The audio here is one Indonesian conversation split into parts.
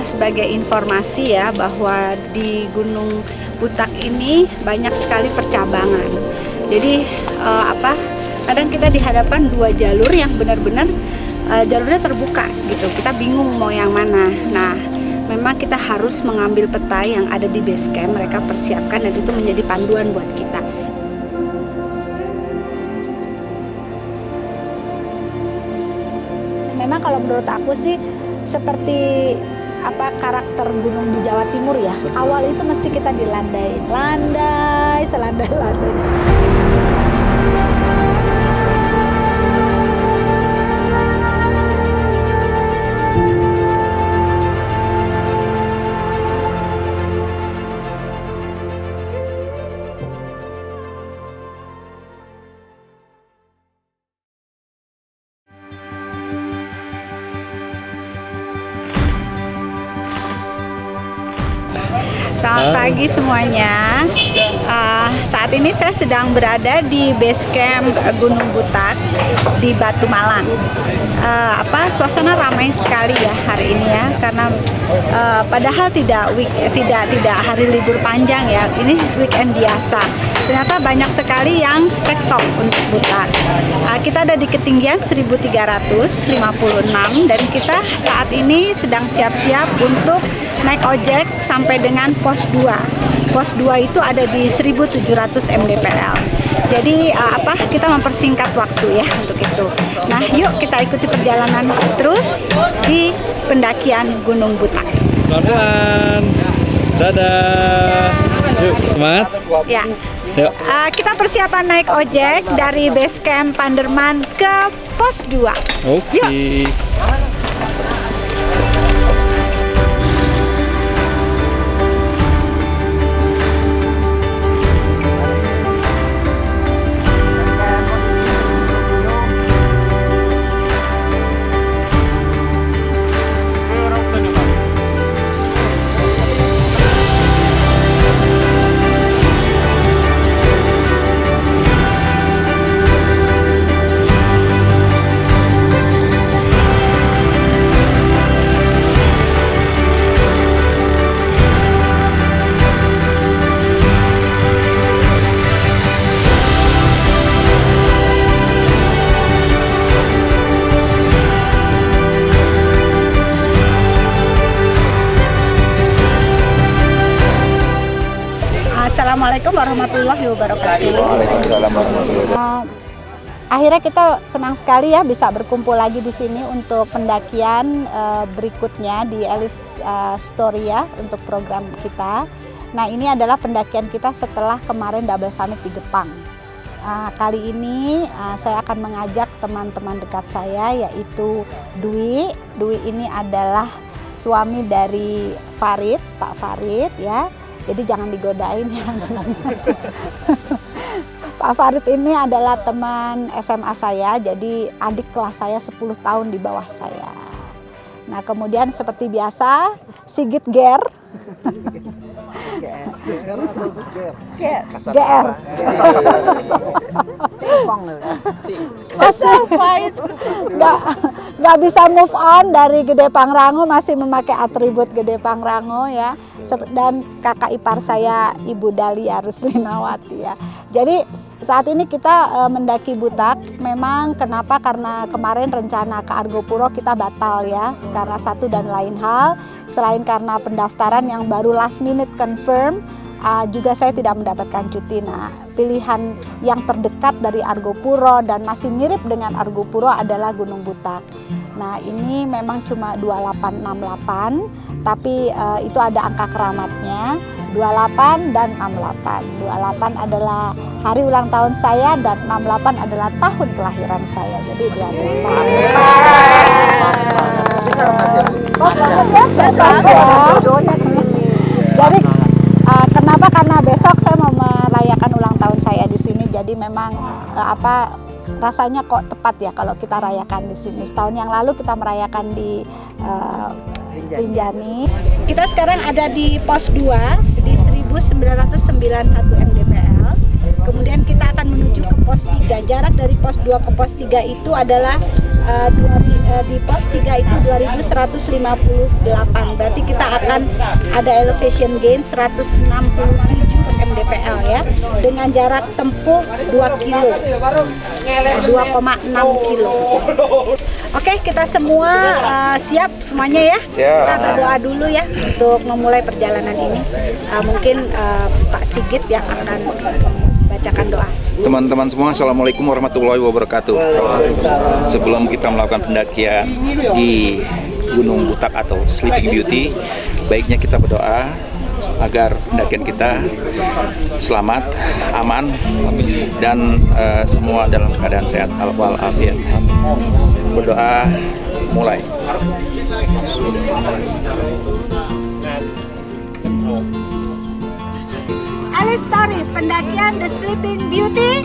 sebagai informasi ya, bahwa di Gunung Butak ini banyak sekali percabangan. Jadi kadang kita dihadapkan dua jalur yang benar-benar jalurnya terbuka gitu. Kita bingung mau yang mana. Nah, memang kita harus mengambil peta yang ada di base camp, mereka persiapkan, dan itu menjadi panduan buat kita. Memang kalau menurut aku sih seperti karakter gunung di Jawa Timur ya. Awal itu mesti kita landai selandai-landai. Selamat pagi semuanya. Saat ini saya sedang berada di base camp Gunung Butak di Batu Malang. Suasana ramai sekali ya hari ini ya, karena padahal tidak hari libur panjang ya. Ini weekend biasa. Ternyata banyak sekali yang tek-tok untuk Butak. Kita ada di ketinggian 1356 dan kita saat ini sedang siap-siap untuk naik ojek sampai dengan pos 2. Pos 2 itu ada di 1700 mdpl. Jadi kita mempersingkat waktu ya untuk itu. Nah, yuk kita ikuti perjalanan terus di pendakian Gunung Butak. Pelan-pelan. Dadah. Yuk, semangat. Ya. Yuk. Kita persiapan naik ojek dari base camp Panderman ke pos 2. Oke. Yuk. Assalamualaikum warahmatullahi wabarakatuh. Waalaikumsalam warahmatullahi wabarakatuh. Akhirnya kita senang sekali ya bisa berkumpul lagi di sini untuk pendakian berikutnya di Elis Story ya, untuk program kita. Nah, ini adalah pendakian kita setelah kemarin Double Summit di Gepang. Kali ini saya akan mengajak teman-teman dekat saya, yaitu Dwi. Dwi ini adalah suami dari Farid, Pak Farid ya. Jadi jangan digodain ya. Pak Farid ini adalah teman SMA saya, jadi adik kelas saya 10 tahun di bawah saya. Nah, kemudian seperti biasa, Sigit GR. GR. Nggak bisa move on dari Gede Pangrango, masih memakai atribut Gede Pangrango ya. Dan kakak ipar saya Ibu Dalia Ruslinawati ya. Jadi saat ini kita mendaki Butak. Memang kenapa? Karena kemarin rencana ke Argopuro kita batal ya, karena satu dan lain hal. Selain karena pendaftaran yang baru last minute confirm, juga saya tidak mendapatkan cuti. Nah, pilihan yang terdekat dari Argopuro dan masih mirip dengan Argopuro adalah Gunung Butak. Nah, ini memang cuma 2868, tapi itu ada angka keramatnya, 28 dan 68. 28 adalah hari ulang tahun saya dan 68 adalah tahun kelahiran saya. Jadi 28. Jadi kenapa? Karena besok saya mau merayakan ulang tahun saya di sini. Jadi memang rasanya kok tepat ya kalau kita rayakan di sini. Setahun yang lalu kita merayakan di Rinjani. Kita sekarang ada di pos 2 di 1991 mdpl. Kemudian kita akan menuju ke pos 3. Jarak dari pos 2 ke pos 3 itu adalah di pos 3 itu 2158. Berarti kita akan ada elevation gain 167 mdpl ya, dengan jarak tempuh 2 kilo, 2,6 kilo. Oke, kita semua siap semuanya ya. Siap. Kita berdoa dulu ya untuk memulai perjalanan ini. Mungkin Pak Sigit yang akan bacakan doa. Teman-teman semua, Assalamualaikum warahmatullahi wabarakatuh. Sebelum kita melakukan pendakian di Gunung Butak atau Sleeping Beauty, baiknya kita berdoa agar pendakian kita selamat, aman, dan semua dalam keadaan sehat walafiat. Berdoa mulai. Alistari, pendakian The Sleeping Beauty.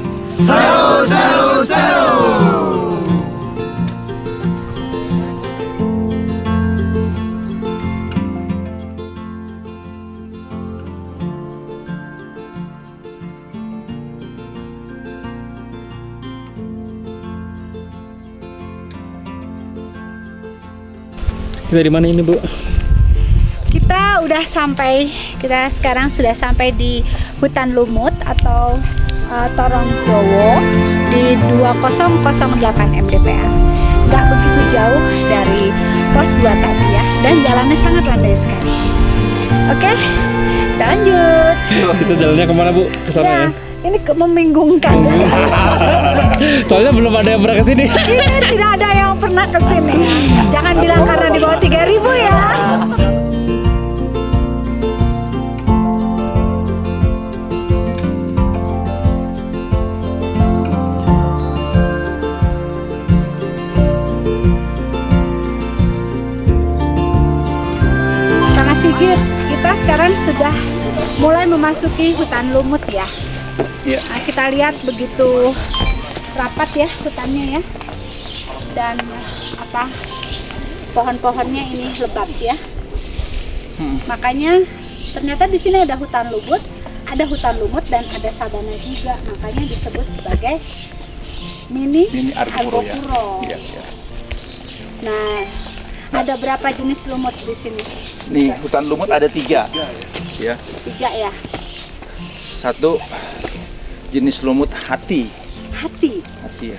Kita di mana ini, Bu? Kita sekarang sudah sampai di hutan lumut atau Torongjowo di 2008 mdpl. Nggak begitu jauh dari pos 2 tadi ya, dan jalannya sangat landai sekali. Oke, kita lanjut. Kita jalannya kemana, Bu? Ke sana ya? Ini membingungkan sekali. Soalnya belum ada yang pernah kesini. Ini tidak ada yang pernah kesini. Jangan bilang karena di bawah 3.000 ya. Karena Sigit, kita sekarang sudah mulai memasuki hutan lumut ya. Ya. Nah, kita lihat begitu rapat ya hutannya ya, dan pohon-pohonnya ini lebat ya. Makanya ternyata di sini ada hutan lumut, dan ada sabana juga. Makanya disebut sebagai mini Argopuro. Ya, ya. Nah, ada berapa jenis lumut di sini? Nih, hutan lumut ada 3. Ya. 3 ya. Satu jenis lumut hati ya.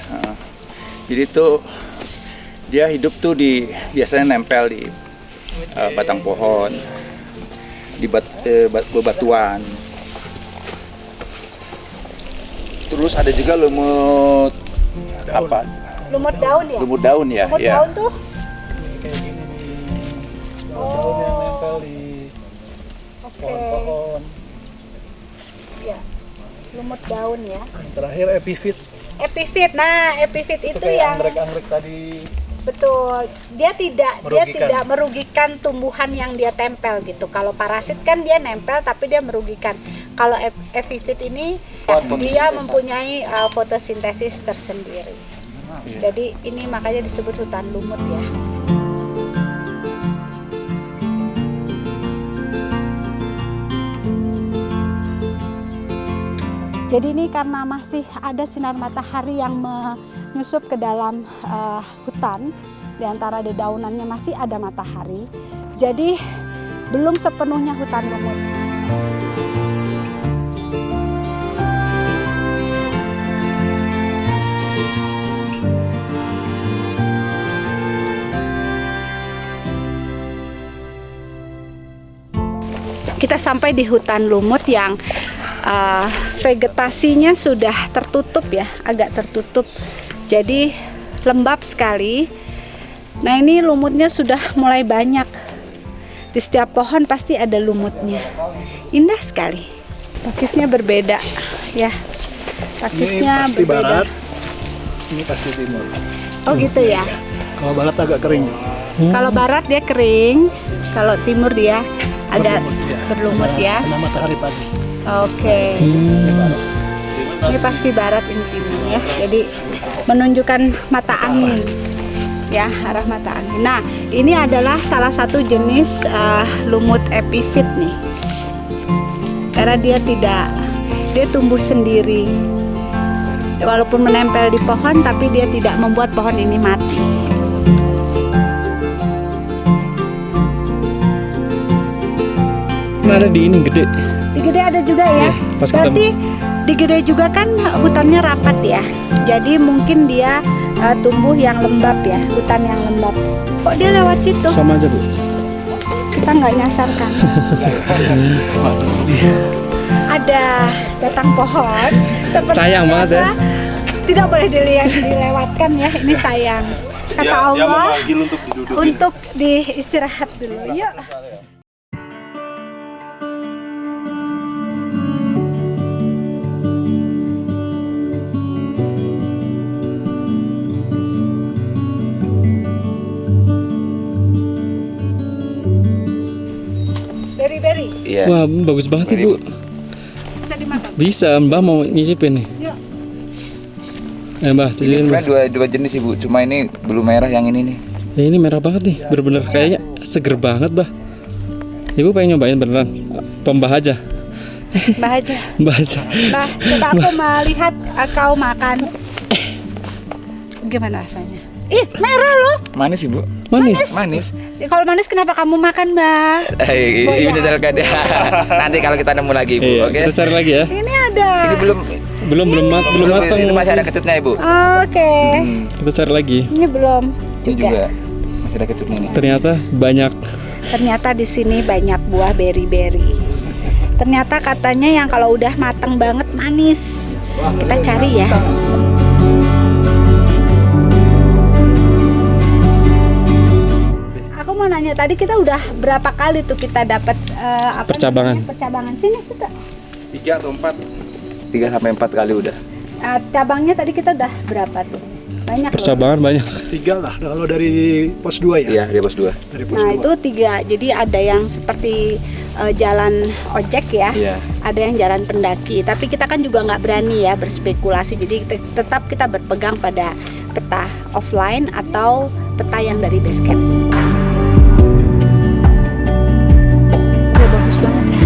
Jadi tuh dia hidup tuh biasanya nempel di batang pohon, di bebatuan. Terus ada juga lumut apa? Lumut daun ya. Lumut daun ya. Lumut daun tuh. Kayak gini nih. Daun yang nempel di pohon-pohon. Ya. Lumut daun ya. Terakhir epifit. Nah, epifit itu yang anggrek-anggrek tadi. betul. Dia tidak merugikan tumbuhan yang dia tempel gitu. Kalau parasit kan dia nempel tapi dia merugikan. Kalau epifit ini dia mempunyai fotosintesis tersendiri. Jadi ini makanya disebut hutan lumut ya. Jadi ini karena masih ada sinar matahari yang menyusup ke dalam hutan, di antara dedaunannya masih ada matahari. Jadi belum sepenuhnya hutan lumut. Kita sampai di hutan lumut yang vegetasinya sudah tertutup ya, agak tertutup, jadi lembab sekali. Nah ini lumutnya sudah mulai banyak, di setiap pohon pasti ada lumutnya, indah sekali. Pakisnya berbeda ya, pakisnya ini pasti berbeda. barat, ini pasti timur. Oh gitu ya. Kalau barat agak kering. Kalau barat dia kering, kalau timur dia agak berlumut ya. Karena matahari pagi. Oke. Ini pasti barat, ini timur ya. Jadi menunjukkan mata angin ya, arah mata angin. Nah, ini adalah salah satu jenis lumut epifit nih. Karena dia tumbuh sendiri. walaupun menempel di pohon, tapi dia tidak membuat pohon ini mati. Ada di ini gede. Di Gede ada juga ya. Pas Berarti di Gede juga kan hutannya rapat ya. Jadi mungkin dia tumbuh yang lembab ya, hutan yang lembab. Kok dia lewat situ? sama aja Bu. Kita nggak nyasarkan. Ada batang pohon. Seperti Sayang banget ya. biasa, tidak boleh dilewatkan ya. Ini sayang. Kata Allah untuk diistirahat dulu. Yuk. Beri-beri Iya. Wah, bagus banget nih, Bu. bisa dimakan. Bisa, Mbah mau nyicipin nih. Yuk. Mbah, Ini cicipin, Mbah. sebenarnya dua jenis Ibu, cuma ini belum merah yang ini nih. Ya, ini merah banget nih, bener-bener kayaknya seger banget, Bah. Ibu pengen nyobain beneran? Mbah aja, Mbah aja. Mbah aja. Mbah, coba aku melihat kau makan. Gimana rasanya? Ih, merah loh. Manis Ibu. Manis. Manis. Kalau manis kenapa kamu makan, Mbak? Ini misalkan nanti kalau kita nemu lagi Ibu, Iya, oke? kita cari lagi ya. Ini ada. Ini belum Belum matang. itu masih ada kecutnya Ibu. Oke. Kita cari lagi. Ini belum Ini juga. juga masih ada kecutnya nih. Ternyata banyak. Ternyata di sini banyak buah beri-beri. Ternyata katanya yang kalau udah matang banget manis. Kita cari ya. Aku mau nanya tadi kita udah berapa kali tuh kita dapat apa Percabangan. namanya? Percabangan sini sudah. 3 atau 4? 3 sampai 4 kali udah. Cabangnya tadi kita udah berapa tuh? Banyak loh. Percabangan banyak. 3 lah, kalau dari pos 2 ya. Iya, dia pos 2. Dari pos Nah 2. itu 3, jadi ada yang seperti jalan ojek ya, Iya. ada yang jalan pendaki. Tapi kita kan juga nggak berani ya berspekulasi, jadi tetap kita berpegang pada peta offline atau peta yang dari base camp. Ya, bagus banget ya,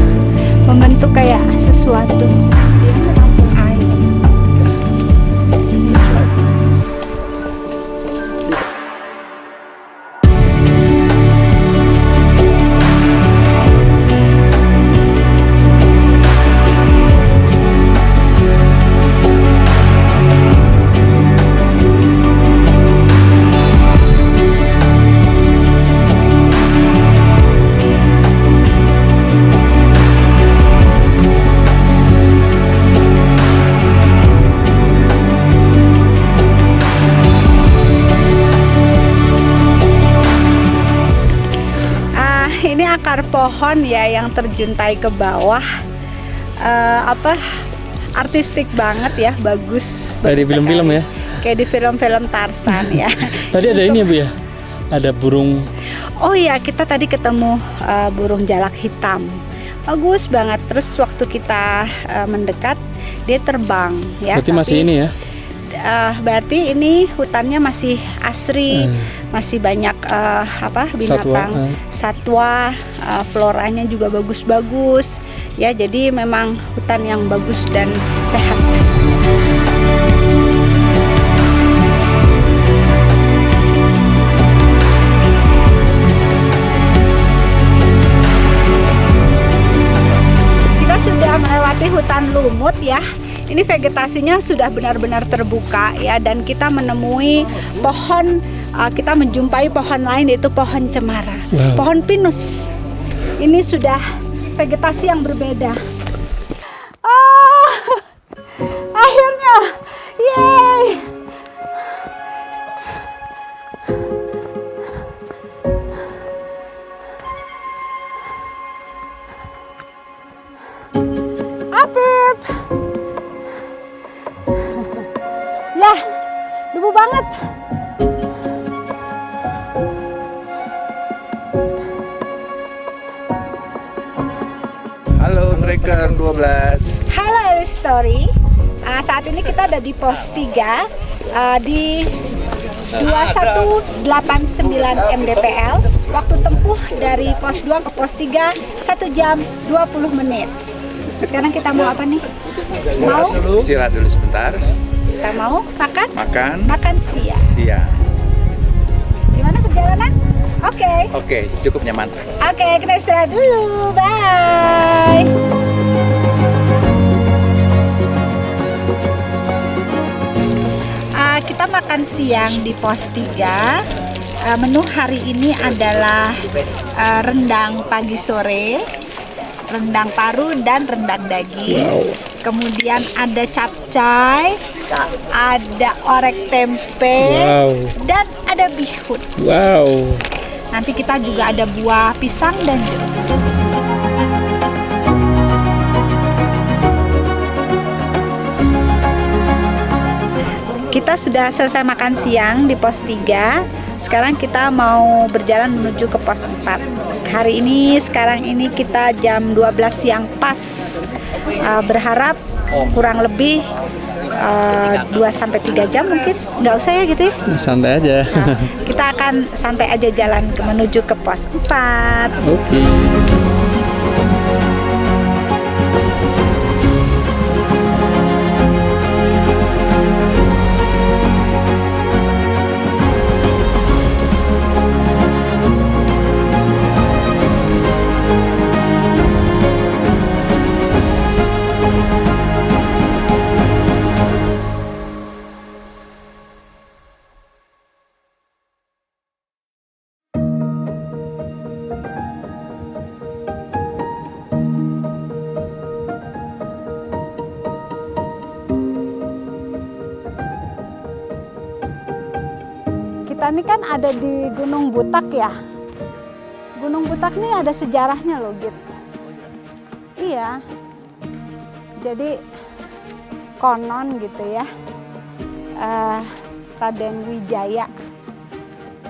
membentuk kayak sesuatu. Dia menampung air. Ini akar pohon ya yang terjuntai ke bawah, artistik banget ya, bagus. Kayak di bagus film-film sekali. ya. Kayak di film-film Tarzan ya. Tadi ada ini ya, Bu ya. Ada burung. Oh iya, kita tadi ketemu burung jalak hitam, bagus banget. Terus waktu kita mendekat, dia terbang ya. Berarti masih ini ya. Berarti ini hutannya masih asri, masih banyak binatang, satwa, floranya juga bagus-bagus ya. Jadi memang hutan yang bagus dan sehat. Kita sudah melewati hutan lumut ya. Ini vegetasinya sudah benar-benar terbuka ya, dan kita menemui pohon, kita menjumpai pohon lain yaitu pohon cemara, pohon pinus. Ini sudah vegetasi yang berbeda. Akhirnya, yeay! Apip! Ya, debu banget. Halo Tracker 12. Halo Elis Story. Saat ini kita ada di pos 3 di 2189 mdpl. Waktu tempuh dari pos 2 ke pos 3 1 jam 20 menit. Sekarang kita mau apa nih? Mau Istirahat dulu sebentar. Kita mau makan? Makan Makan siang. siang. Gimana perjalanan? Oke. Oke, cukup nyaman. Oke, kita istirahat dulu. Bye. Kita makan siang di pos 3. Menu hari ini adalah rendang pagi sore, rendang paru dan rendang daging. Kemudian ada capcay, ada orek tempe, Wow. dan ada bihun. Wow. Nanti kita juga ada buah pisang dan jeruk. Kita sudah selesai makan siang di pos 3. Sekarang kita mau berjalan menuju ke pos 4. Hari ini, sekarang ini kita jam 12 siang pas. Berharap kurang lebih 2-3 jam mungkin. Nggak usah ya gitu ya. Santai aja. Nah, kita akan santai aja jalan menuju ke pos 4. Oke. Kita ini kan ada di Gunung Butak ya. Gunung Butak nih ada sejarahnya loh, Git. Iya. Jadi konon gitu ya, Raden Wijaya,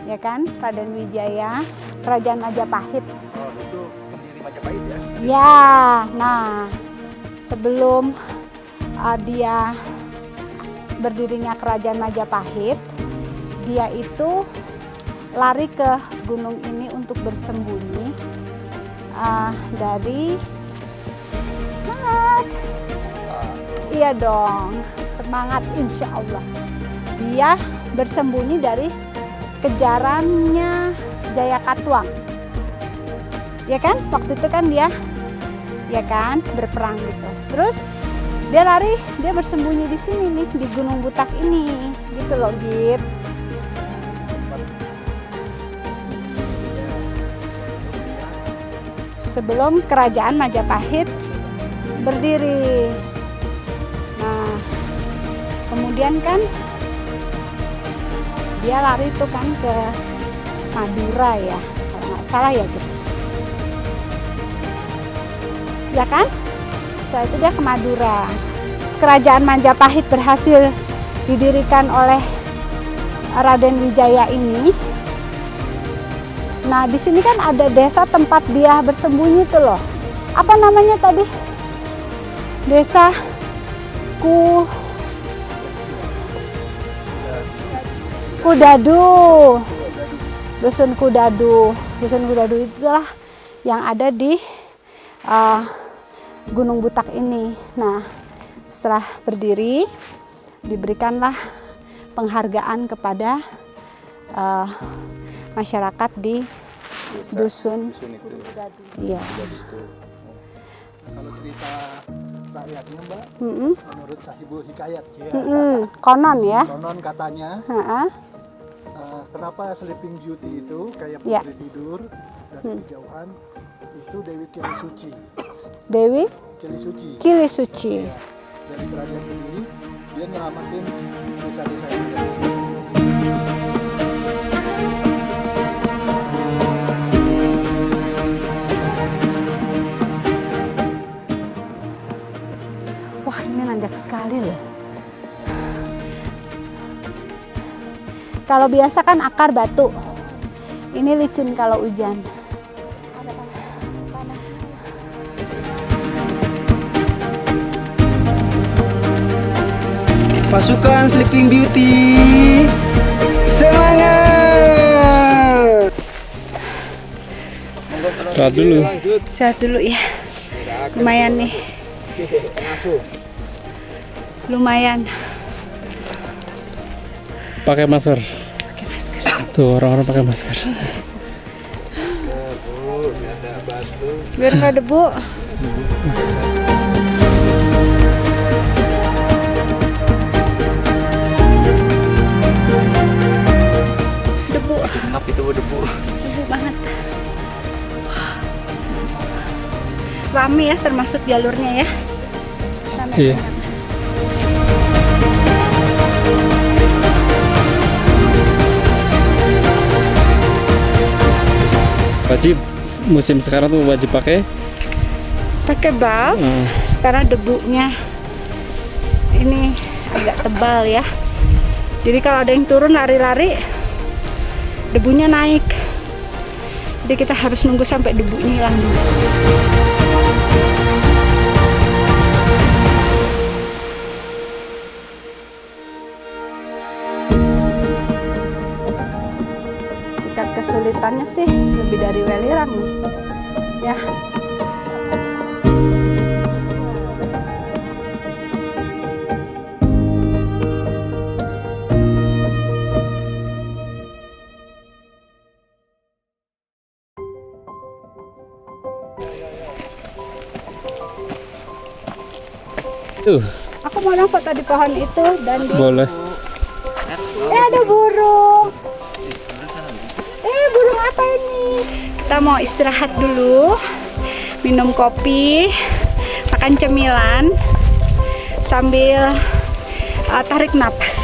ya kan, Raden Wijaya, Kerajaan Majapahit. Oh, itu pendiri Majapahit ya? Ya, nah sebelum dia berdirinya Kerajaan Majapahit, dia itu lari ke gunung ini untuk bersembunyi dari semangat. Iya dong, semangat insya Allah. Dia bersembunyi dari kejarannya Jaya Katuang. Ya kan, waktu itu kan dia, ya kan, berperang gitu. Terus dia lari, dia bersembunyi di sini nih, di Gunung Butak ini, gitu loh, Git. Sebelum Kerajaan Majapahit berdiri. Nah, kemudian kan dia lari tuh kan ke Madura ya, kalau nggak salah ya gitu. Ya kan? Setelah itu dia ke Madura. Kerajaan Majapahit berhasil didirikan oleh Raden Wijaya ini. Nah, di sini kan ada desa tempat dia bersembunyi tuh loh. Apa namanya tadi? Desa Kudadu. Dusun Kudadu. Dusun Kudadu itulah yang ada di Gunung Butak ini. Nah, setelah berdiri diberikanlah penghargaan kepada masyarakat di dusun itu. iya. Kalau cerita rakyatnya, Mbak, Mm-mm. menurut Sahibul Hikayat ya. Konon ya. Konon katanya, Ha-ha. kenapa Sleeping Beauty itu kayak Ya. putri tidur dari kejauhan, itu Dewi Kili Suci. Dewi Kili Suci. Kili Suci. Dari kerajaan sendiri, dia nyelamatin desa-desa yang ada di sini. Wah, ini nanjak sekali loh. Kalau biasa kan akar batu. Ini licin kalau hujan. Pasukan Sleeping Beauty, semangat! Istirahat dulu. Istirahat dulu ya. Lumayan nih. Lumayan. pakai masker. Tuh orang-orang pakai masker. Biar nggak debu. Debu. Tapi itu debu. Debu banget. Rame ya, termasuk jalurnya ya. Rame Iya. banget. Wajib musim sekarang tuh wajib pakai. Pakai buff karena debunya ini agak tebal ya. Jadi kalau ada yang turun lari-lari, debunya naik. Jadi kita harus nunggu sampai debunya hilang dulu. Tingkat kesulitannya sih lebih dari welirang nih. Ya. Aku mau dong foto di pohon itu dan di... Boleh. ada burung. Burung apa ini? Kita mau istirahat dulu, minum kopi, makan cemilan sambil tarik napas.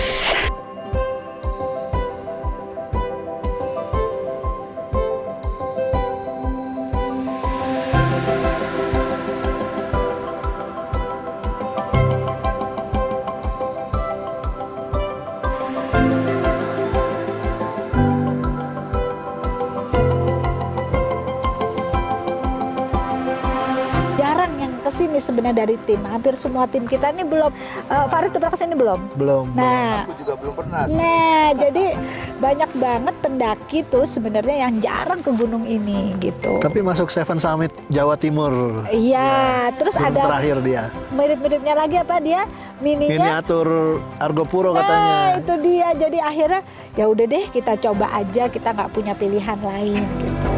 Kesini sebenarnya dari tim, hampir semua tim kita ini belum. Farid udah kesini belum? Belum. Nah, Aku juga belum pernah. nah jadi banyak banget pendaki tuh sebenarnya yang jarang ke gunung ini gitu. Tapi masuk Seven Summit Jawa Timur. Iya, terus Gunung ada terakhir dia. mirip-miripnya lagi apa dia mininya. Miniatur Argopuro Nah, katanya. itu dia. Jadi akhirnya ya udah deh kita coba aja, kita nggak punya pilihan lain gitu.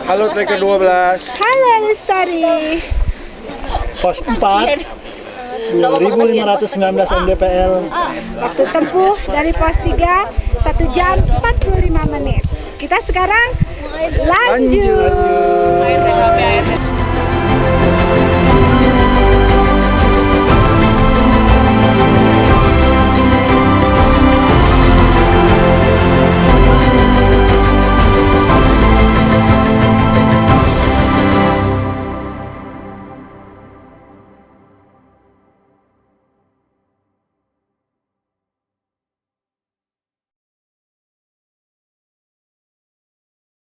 Halo trek ke-12. Halo Lestari. Pos 4. 2519 mdpl. Waktu tempuh dari pos 3 1 jam 45 menit. Kita sekarang lanjut.